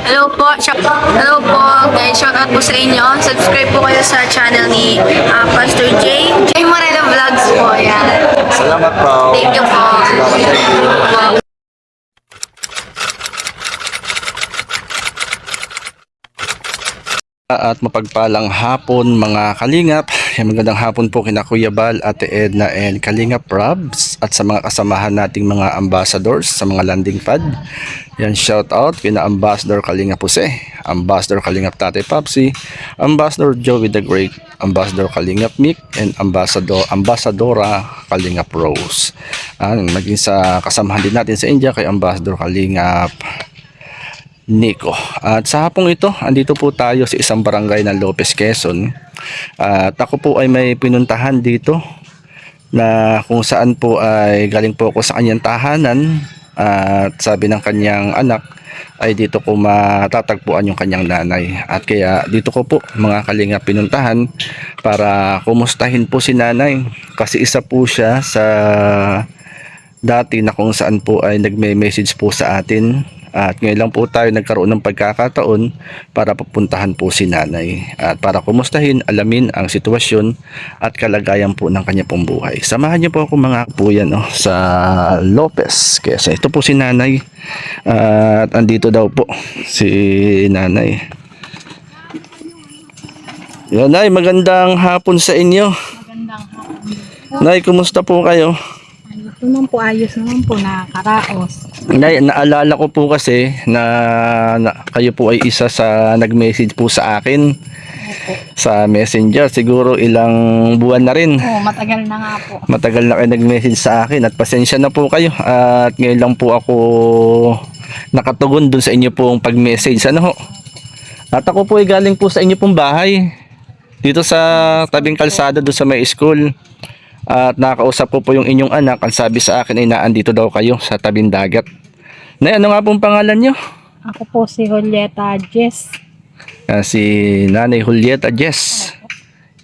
Hello po guys, shoutout po sa inyo. Subscribe po kayo sa channel ni Pastor J Moreno Vlogs po. Yan. Salamat po. Thank you po. Salamat, thank you. At mapagpalang hapon mga kalingap. Magandang hapon po kina Kuya Bal, Ate Edna and Kalingap Robs at sa mga kasamahan nating mga ambassadors sa mga landing pad. Yan, shout out kina Ambassador Kalingap Jose, Ambassador Kalingap Tate Papsi, Ambassador Joey the Great, Ambassador Kalingap Mick and Ambassadora Kalingap Rose. Maging sa kasamahan din natin sa India kay Ambassador Kalingap Nico. At sa hapong ito, andito po tayo sa isang barangay ng Lopez, Quezon. At ako po ay may pinuntahan dito na kung saan po ay galing po ako sa kanyang tahanan. At sabi ng kanyang anak ay dito ko matatagpuan yung kanyang nanay. At kaya dito ko po mga kalinga pinuntahan para kumustahin po si nanay. Kasi isa po siya sa dati na kung saan po ay nagme-message po sa atin. At ngayon lang po tayo nagkaroon ng pagkakataon para pupuntahan po si nanay at para kumustahin, alamin ang sitwasyon at kalagayan po ng kanya pong buhay. Samahan niyo po ako mga kapuyan sa Lopez. Kasi ito po si nanay at andito daw po si nanay. Yan, nay, magandang hapon sa inyo. Magandang hapon. Nay, kumusta po kayo? Ito naman po, ayos naman po, nakakaraos. Nay, naalala ko po kasi na kayo po ay isa sa nag-message po sa akin sa Messenger. Siguro ilang buwan na rin. Oo, matagal na nga po. Matagal na kayo nag-message sa akin at pasensya na po kayo. At ngayon lang po ako nakatugon dun sa inyo pong pag-message. Ano ho? At ako po ay galing po sa inyo pong bahay. Dito sa tabing kalsada dun sa may school. At nakausap ko po yung inyong anak. Ang sabi sa akin ay naandito daw kayo sa tabing dagat. Nay, ano nga pong pangalan nyo? Ako po si Julieta Jess. Si Nanay Julieta Jess.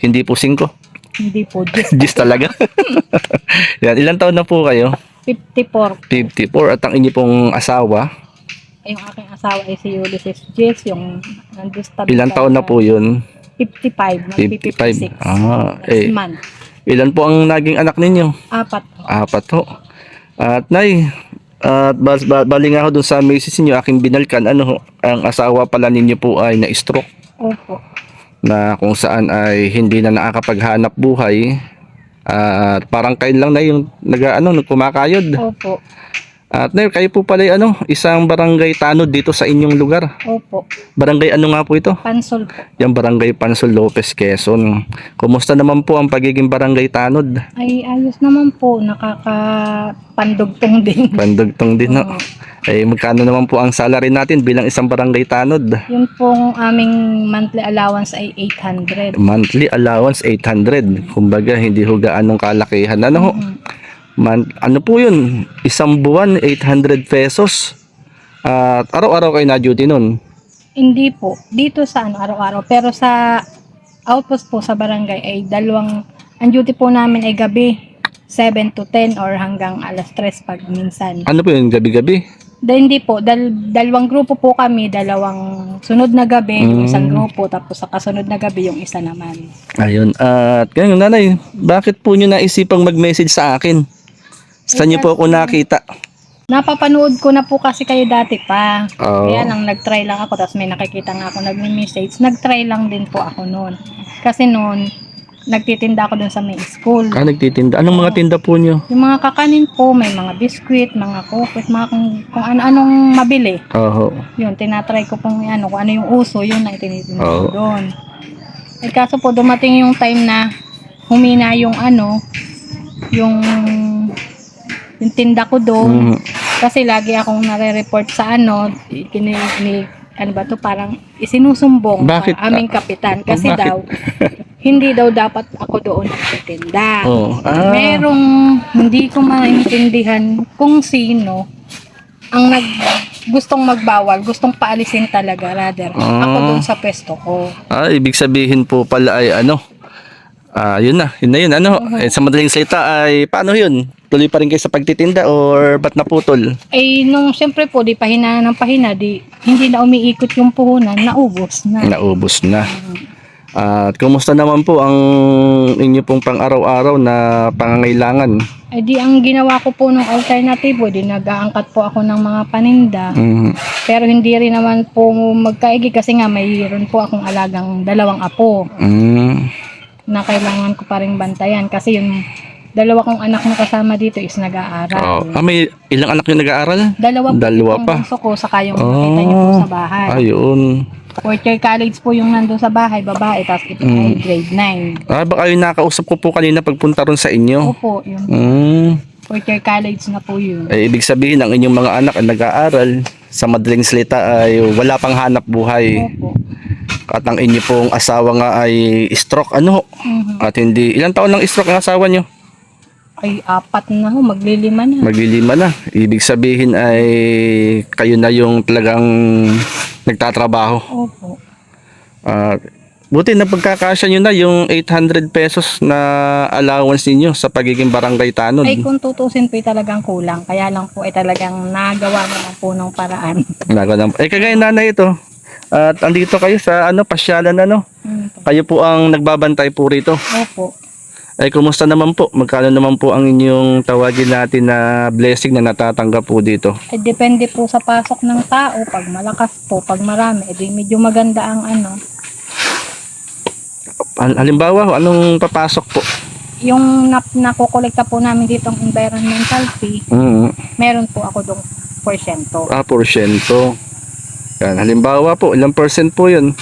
Hindi po 5. Hindi po, Jess. Jess talaga. Yan, ilang taon na po kayo? 54. 54. At ang inyo pong asawa? Yung aking asawa ay si Ulysses Jess. Yung nandun sa tabi Ilang taon na po yun? 55. 55. 56. Eh, Man. ilan po ang naging anak ninyo? 4 po. 4 ho. At Nay, at bali nga ho dun sa message niyo aking binalkan, ano ho, ang asawa pala ninyo po ay na-stroke Opo. na kung saan ay hindi na nakakapaghanap buhay. At parang kayo lang na yung nagkumakayod. Opo. At Nay, kayo po pala ay isang barangay tanod dito sa inyong lugar. Opo. Barangay ano nga po ito? Pansol po. Yung barangay Pansol, Lopez, Quezon. Kumusta naman po ang pagiging barangay tanod? Ay, ayos naman po. Nakakapandugtong din. Pandugtong din no? Oo. Eh, magkano naman po ang salary natin bilang isang barangay tanod? Yun pong aming monthly allowance ay 800. Monthly allowance 800. Kumbaga hindi ho gaanong kalakihan. Ano ho? Ano po yun? Isang buwan 800 pesos. At araw-araw kayo na duty nun. Hindi po. Dito sa araw-araw. Pero sa outpost po sa barangay ay ang duty po namin ay gabi. 7 to 10 or hanggang alas 3 pag minsan. Ano po yun? Gabi-gabi? Hindi po. Dalawang grupo po kami. Dalawang sunod na gabi yung isang grupo. Tapos sa kasunod na gabi yung isa naman. Ayun. At ganyan, nanay, bakit po nyo naisipang mag-message sa akin? Saan nyo po ako nakita? Napapanood ko na po kasi kayo dati pa. Oo. Kaya lang nag-try lang ako. Tapos may nakikita nga ako nag-message. Nag-try lang din po ako noon. Kasi noon, nagtitinda ako dun sa may school. Nagtitinda. Anong mga tinda po nyo? Yung mga kakanin po, may mga biskwit, mga cookies, mga kung ano-anong mabili. Oo. Yun, tinatry ko pong kung ano yung uso, yun na itinitinda Oo. ko doon. Eh kaso po, dumating yung time na humina yung yung tinda ko doon. Kasi lagi akong nare-report sa parang isinusumbong Bakit? ang aming kapitan. Kasi Bakit? daw, hindi daw dapat ako doon nagtitinda. Oo. Merong hindi ko maintindihan kung sino ang gustong magbawal, gustong paalisin talaga rather ako doon sa pwesto ko. Ibig sabihin po pala ay Yun na yun. Ano, sa madaling salita ay paano yun? Tuloy pa rin kayo sa pagtitinda or ba't naputol? Ay, nung siyempre po, di pahina ng pahina, hindi na umiikot yung puhunan, naubos na. Naubos na. At kumusta naman po ang inyo pong pang-araw-araw na pangangailangan? Ay, di ang ginawa ko po nung alternatibo, di nag-aangkat po ako ng mga paninda. Pero hindi rin naman po magkaigi kasi nga mayroon po akong alagang 2 apo na kailangan ko pa rin bantayan kasi yung 2 kong anak na kasama dito is nag-aaral. May ilang anak yung nag-aaral? 2 Dalawa po pa. yung bunso ko saka yung nakita niyo po sa bahay. Ayun. 4th year college po yung nandun sa bahay, babae, tapos ito ay grade 9. Baka yung nakausap ko po kanina pagpunta ron sa inyo. Opo, yung 4th year college na po yun. Ibig sabihin ang inyong mga anak ay nag-aaral, sa madaling salita ay wala pang hanap buhay. Opo. At ang inyo pong asawa nga ay stroke At hindi, ilang taon lang stroke ang asawa nyo? Ay, 4 na ho, maglilima na. Maglilima na. Ibig sabihin ay kayo na yung talagang nagtatrabaho. Opo. Buti na pagkakasya nyo na yung 800 pesos na allowance ninyo sa pagiging barangay tanod. Ay, kung tutusin po ay talagang kulang. Kaya lang po ay talagang nagawa naman po ng paraan. Kagaya nanay ito. At andito kayo sa pasyalan Kayo po ang nagbabantay po rito. Opo. Kumusta naman po? Magkano naman po ang inyong tawagin natin na blessing na natatanggap po dito? Ay, depende po sa pasok ng tao. Pag malakas po, pag marami, edi medyo maganda ang Halimbawa, anong papasok po? Yung nakukolekta po namin dito ang environmental fee, meron po ako dong porsyento. Porsyento. Yan, halimbawa po, ilang percent po yun?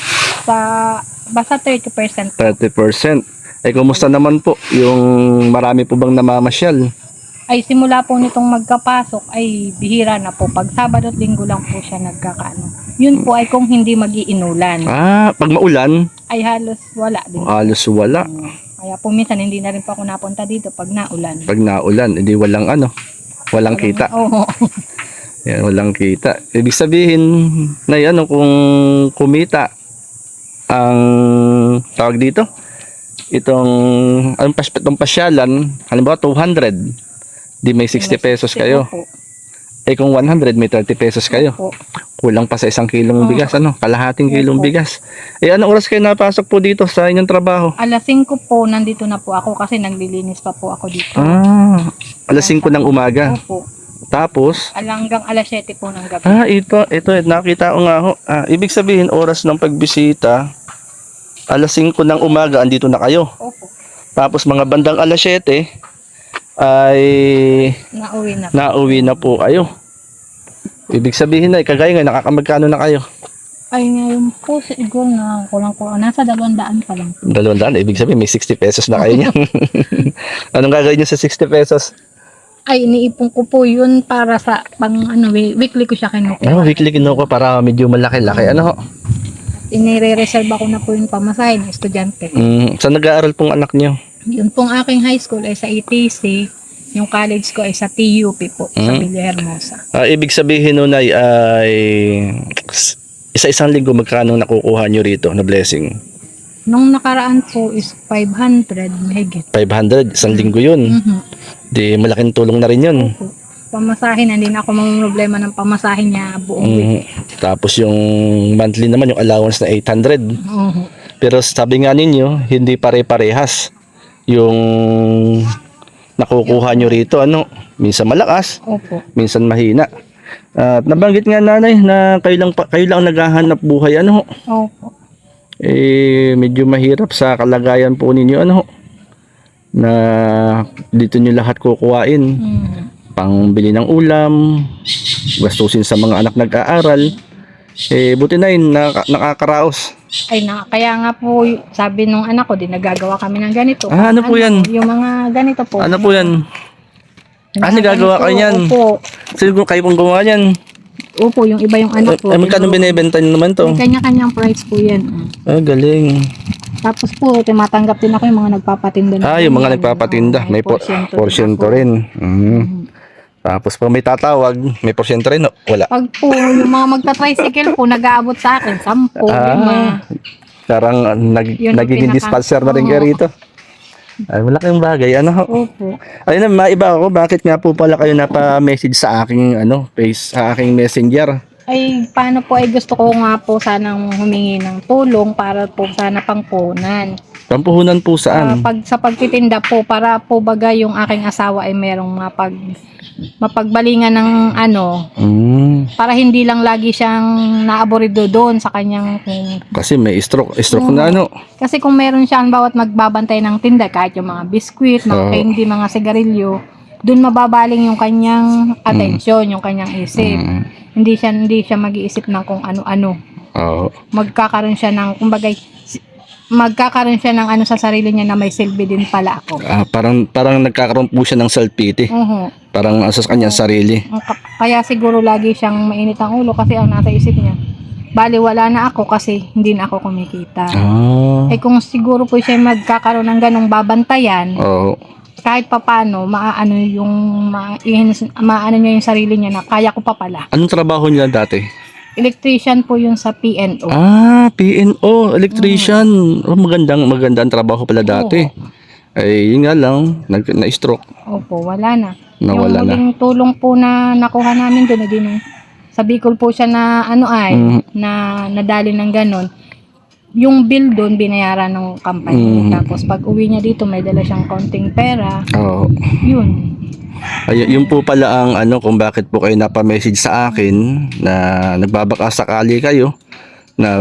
Basta 30%. 30%. Kumusta naman po? Yung marami po bang namamasyal? Ay, simula po nitong magkapasok, ay bihira na po. Pag Sabado at Linggo lang po siya nagkakaano. Yun po ay kung hindi mag-iinulan. Pag maulan? Ay halos wala din. Halos wala. Kaya po minsan hindi na rin po ako napunta dito pag naulan. Pag naulan, hindi walang walang kita. Oo. Yan, walang kita. Ibig sabihin na kung kumita ang tawag dito, itong pasyalan, halimbawa 200, di may 60 pesos kayo. Opo. Kung 100, may 30 pesos kayo. Opo. Kulang pa sa 1 kilong bigas, kalahating kilong bigas. Anong oras kayo napasok po dito sa inyong trabaho? Alas 5 po, nandito na po ako kasi naglilinis pa po ako dito. Alas 5 ng umaga. Opo. Tapos? Hanggang alas 7 po ng gabi. Ito, nakita ko nga ho. Ibig sabihin, oras ng pagbisita, alas 5 ng umaga, andito na kayo. Opo. Tapos mga bandang alas 7, ay nauwi na po kayo. Ibig sabihin na, kagaya nga, nakakamagkano na kayo? Ay, ngayon po, siguro na kulang ko. Nasa 200 pa lang. 200, ibig sabihin, may 60 pesos na kayo niyan. Anong gagawin niyo sa 60 pesos? Ay, iniipon ko po yun para sa weekly ko siya kinukuha. Weekly kinukuha para medyo malaki-laki. Inire-reserve ako na po yung pamasahin, estudyante. Saan nag-aaral pong anak niyo? Yun pong aking high school ay sa ETC, yung college ko ay sa TUP po, sa Villahermosa. Ibig sabihin nun ay isa-isang linggo magkano nakukuha nyo rito na blessing? Nung nakaraan po is 500 mahigit. 500, isang linggo yun. Di malaking tulong na rin yun. Pamasahin, hindi na ako problema ng pamasahin niya buong week. Tapos yung monthly naman, yung allowance na 800. Pero sabi nga ninyo, hindi pare-parehas yung nakukuha nyo rito. Minsan malakas, minsan mahina. At nabanggit nga nanay na kayo lang naghahanap buhay. Opo. Medyo mahirap sa kalagayan po ninyo na dito nyo lahat kukuhain. Pangbili ng ulam, gastusin sa mga anak nag-aaral. Buti na yun, nakakaraos. Kaya nga po, sabi nung anak ko, nagagawa kami ng ganito. Ano po yan? Yung mga ganito po. Ano po yan? Nagagawa kayo yan? Opo. Siguro kayo pong gumawa yan? Opo, yung iba yung anak ko. Magkano binibenta nyo naman to? May kanya-kanyang price po yan. Galing. Tapos po, tumatanggap din ako yung mga nagpapatinda. Yung mga nagpapatinda. May porsyento rin. Tapos pag may tatawag, may porsyento rin, wala. Pag po, yung mga magta-tricycle po, nag-aabot sa akin, 10, 5. Parang Yun ang nagiging pinaka- dispenser na rin kayo rito. Ay, malaking bagay. Ano ho? Opo. Ayun na, maiba ako. Bakit nga po pala kayo napa-message sa aking sa aking messenger? Ay, paano po ay gusto ko nga po sanang humingi ng tulong para po sana pangpunan. Pampuhunan po saan? Pag sa pagtitinda po para po baga yung aking asawa ay merong mapagbalingan ng para hindi lang lagi siyang naaborido doon sa kanyang Kasi may stroke na ano. kasi kung meron siya bawat magbabantay ng tinda kahit yung mga biskwit, mga Oo. candy, mga sigarilyo, doon mababaling yung kanyang atensyon, yung kanyang isip. Hindi siya mag-iisip ng kung ano-ano. Oo. Magkakaroon siya ng sa sarili niya na may silbi din pala ako. Parang nagkakaroon po siya ng self-pity. Parang sa kanyang sarili. Kaya siguro lagi siyang mainit ang ulo kasi ang nasa isip niya, bali wala na ako kasi hindi na ako kumikita. Eh kung siguro po siya magkakaroon ng ganong babantayan, Oo. kahit papano, maano niya yung sarili niya na kaya ko pa pala. Anong trabaho niya dati? Electrician po yun sa PNO. PNO, electrician. Oh, magandang trabaho pala dati. Ay, yun nga lang, na-stroke. Opo, wala na. Nawala yung huling tulong po na nakuha namin doon, sa Bicol po siya na na nadali ng ganon. Yung bill doon binayaran ng company. Tapos pag uwi niya dito may dala siyang konting pera. Oo. Yun. Ay, yun po pala ang kung bakit po kayo napa-message sa akin na nagbabaka sakali kayo na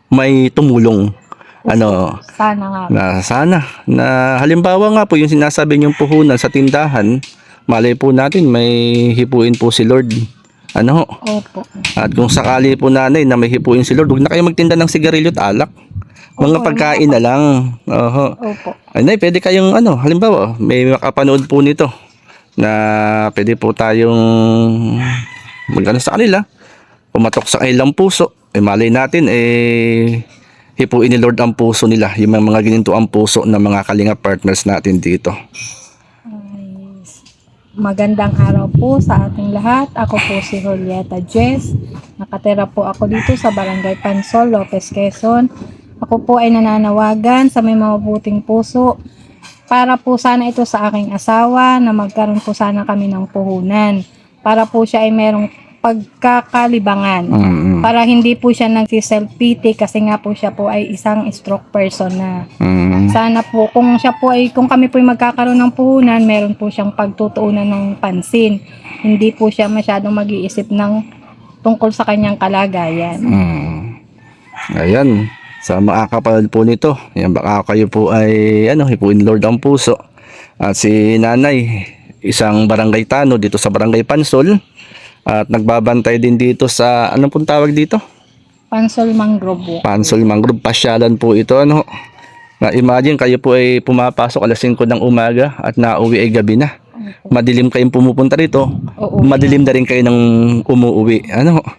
may tumulong. Sana nga. Na halimbawa nga po yung sinasabi niyong puhunan sa tindahan, malay po natin may hipuin po si Lord. Opo. At kung sakali po nanay na may hipuin si Lord, huwag na kayo magtinda ng sigarilyo at alak. Mga pagkain na lang. Opo. Ay, nay, pwede kayong halimbawa, may makapanood po nito na pwede po tayong sa kanila, pumatok sa kanilang puso. Malay natin, hipuin ni Lord ang puso nila, yung mga gininto ang puso ng mga kalinga partners natin dito. Magandang araw po sa ating lahat. Ako po si Julieta Jess. Nakatira po ako dito sa Barangay Pansol, Lopez, Quezon. Ako po ay nananawagan sa may mabuting puso para po sana ito sa aking asawa na magkaroon po sana kami ng puhunan. Para po siya ay merong pagkakalibangan. Para hindi po siya nagsi-self-pity kasi nga po siya po ay isang stroke person na. Sana po kung kami po ay magkakaroon ng puhunan, meron po siyang pagtutuunan ng pansin. Hindi po siya masyadong mag-iisip ng tungkol sa kanyang kalagayan. Ayan, sa makakapanood po nito, yan, baka kayo po ay hipuin Lord ang puso. At si nanay, isang barangay tanod dito sa Barangay Pansol. At nagbabantay din dito sa, anong pong tawag dito? Pansol Mangrove. Pansol Mangrove, pasyalan po ito. Na imagine kayo po ay pumapasok alas 5 ng umaga at nauwi ay gabi na. Madilim kayong pumupunta rito. Madilim na rin kayo ng umuwi.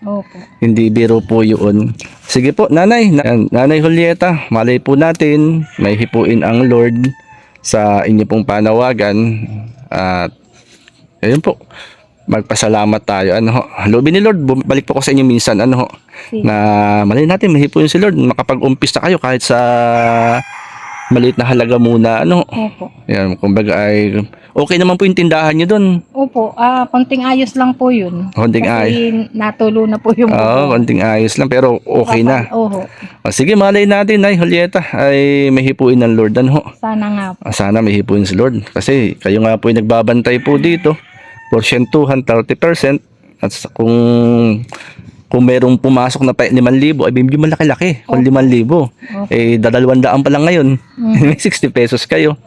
Opo. Hindi biro po yun. Sige po, nanay. Nanay Julieta, malay po natin, may hipuin ang Lord sa inyo pong panawagan. At ayun po, magpasalamat tayo. Loobin ni Lord, balik po ko sa inyo minsan na malay natin mahipuin si Lord, makapag-umpis na kayo kahit sa maliit na halaga muna. Opo. Yan, kumbaga ay okay naman po yung tindahan niyo doon. Opo, konting ayos lang po yun. Konting Kasi natulo na po yung konting ayos lang pero okay na. Oho. Sige, malay natin ay Julieta ay mahipuin ng Lord. Sana nga po. Sana mahipuin si Lord kasi kayo nga po ay nagbabantay po dito. Porsyentuhan 30% at kung merong pumasok na 5,000 ay medyo malaki-laki. Kung 5,000 200 pa lang ngayon. May 60 pesos kayo.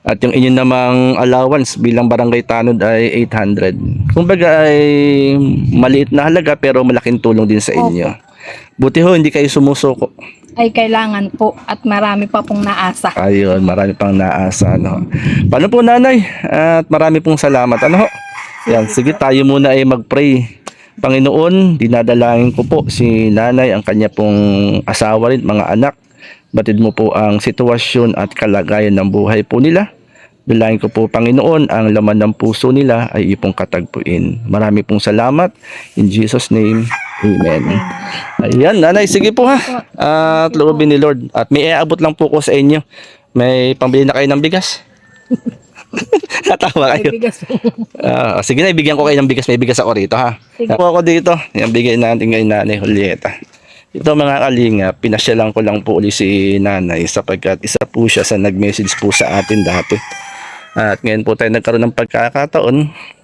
At yung inyo namang allowance bilang barangay tanod ay 800. Kumbaga ay maliit na halaga pero malaking tulong din sa inyo. Buti ho hindi kayo sumusuko. Ay kailangan po at marami pa pong naasa. Ayun, marami pang naasa. Paano po nanay? At marami pong salamat. Yan, sige tayo muna ay mag-pray. Panginoon, dinadalangin ko po si nanay, ang kanya pong asawa rin, mga anak. Batid mo po ang sitwasyon at kalagayan ng buhay po nila. Dalangin ko po, Panginoon, ang laman ng puso nila ay ipong katagpuin. Marami pong salamat. In Jesus' name, Amen. Ayan, nanay, sige po ha. At loobin ni Lord. At may iaabot lang po ko sa inyo. May pambili na kayo ng bigas? Natawa kayo. Bigas po. Sige na, ibigyan ko kayo ng bigas. May bigas ako rito, ha? Sige. Ako dito. Yan, bigay natin kay Nanay Julieta. Ito mga kalinga, pinasyalan ko lang po uli si Nanay sapagkat isa po siya sa nag-message po sa atin dati. At ngayon po tayo nagkaroon ng pagkakataon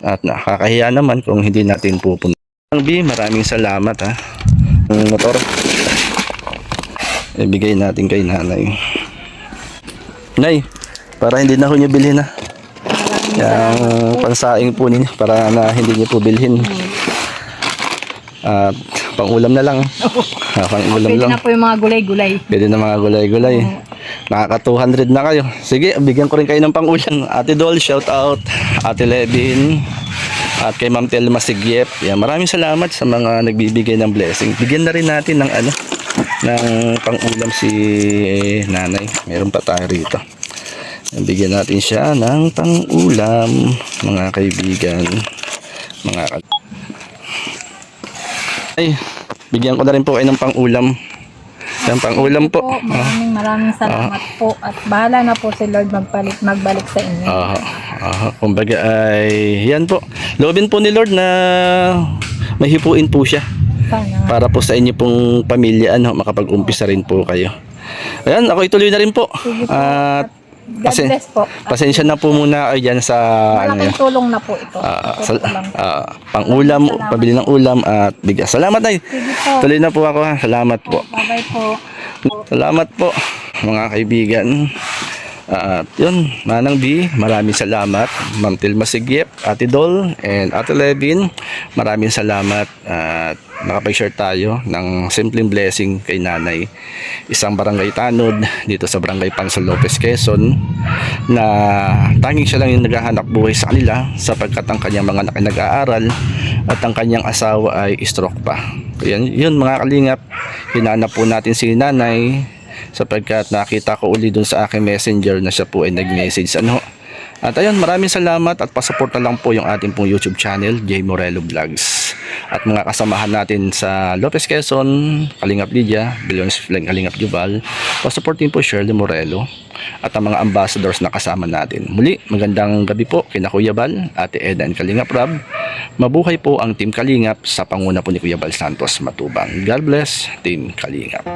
at nakakahiya naman kung hindi natin pupunta. Ang B, maraming salamat, ha. Ang motor. Ibigay natin kay Nanay. Nay, para hindi na ho niyo bilhin, ha. Yung pansaing po ninyo para na hindi niyo po bilhin. At pang-ulam na lang. Pang-ulam Pwede lang. na po yung mga gulay-gulay. Pwede na mga gulay-gulay. Nakaka 200 na kayo. Sige, bigyan ko rin kayo ng pang-ulam. Ate Dol, shout out. Ate Levin. At kay Ma'am Telma Sigyep. Yan, maraming salamat sa mga nagbibigay ng blessing. Bigyan na rin natin ng ng pang-ulam si Nanay. Meron pa tayo rito. Bigyan natin siya ng pang-ulam, mga kaibigan. Ay, bigyan ko na rin po kayo ng pang-ulam. Yung pang-ulam po. Maraming salamat po. At bahala na po si Lord magbalik sa inyo. Kumbaga ay, yan po. Loobin po ni Lord na mahipuin po siya. Sana. Para po sa inyo pong pamilya, makapag-umpisa rin po kayo. Ayan, ako ituloy na rin po. Sige po. At God bless po. pasensya na po muna kayo dyan sa Malaking tulong na po ito. pang-ulam, pabili ng ulam at bigas. Salamat, Nay. Sige po. Tuloy na po ako, ha. Salamat po. Bye-bye po. Salamat po, mga kaibigan. At yun, Manang B, maraming salamat. Ma'am Telma Sigyep, Ate Dol, and Ate Levin, maraming salamat. At nakapag-share tayo ng simpleng blessing kay Nanay. Isang barangay tanod dito sa barangay Pansol Lopez, Quezon, na tanging siya lang yung naghahanap buhay sa kanila sapagkat ang kanyang mga anak ay nag-aaral at ang kanyang asawa ay stroke pa. Yun mga kalingap, hinanap po natin si Nanay sapagkat nakita ko uli dun sa aking messenger na siya po ay nag-message. At ayun, maraming salamat at pasupport na lang po yung ating pong YouTube channel, J. Morelo Vlogs. At mga kasamahan natin sa Lopez, Quezon, Kalingap Lydia, Billions Flag, Kalingap Jubal, pasupport din po Shirley Morelo at ang mga ambassadors na kasama natin. Muli, magandang gabi po kina Kuya Bal, Ate Eda and Kalingap Rob. Mabuhay po ang Team Kalingap sa panguna po ni Kuya Bal Santos Matubang. God bless, Team Kalingap.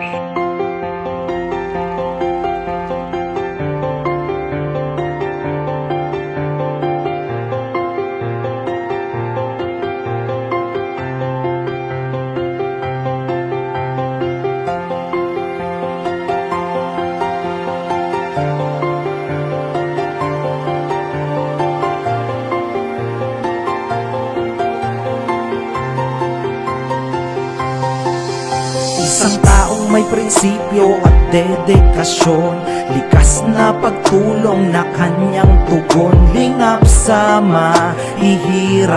Isang taong may prinsipyo at dedikasyon, likas na pagtulong na kanyang tugon, lingap sa mahihirap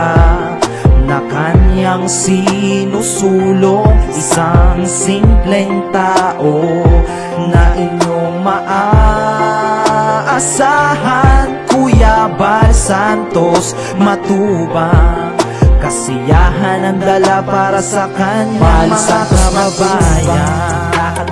na kanyang sinusulong. Isang simpleng tao na inyong maaasahan, Kuya Bal Santos Matubang. Kasiyahan ang dala para sa kanyang mga kababayan. Lahat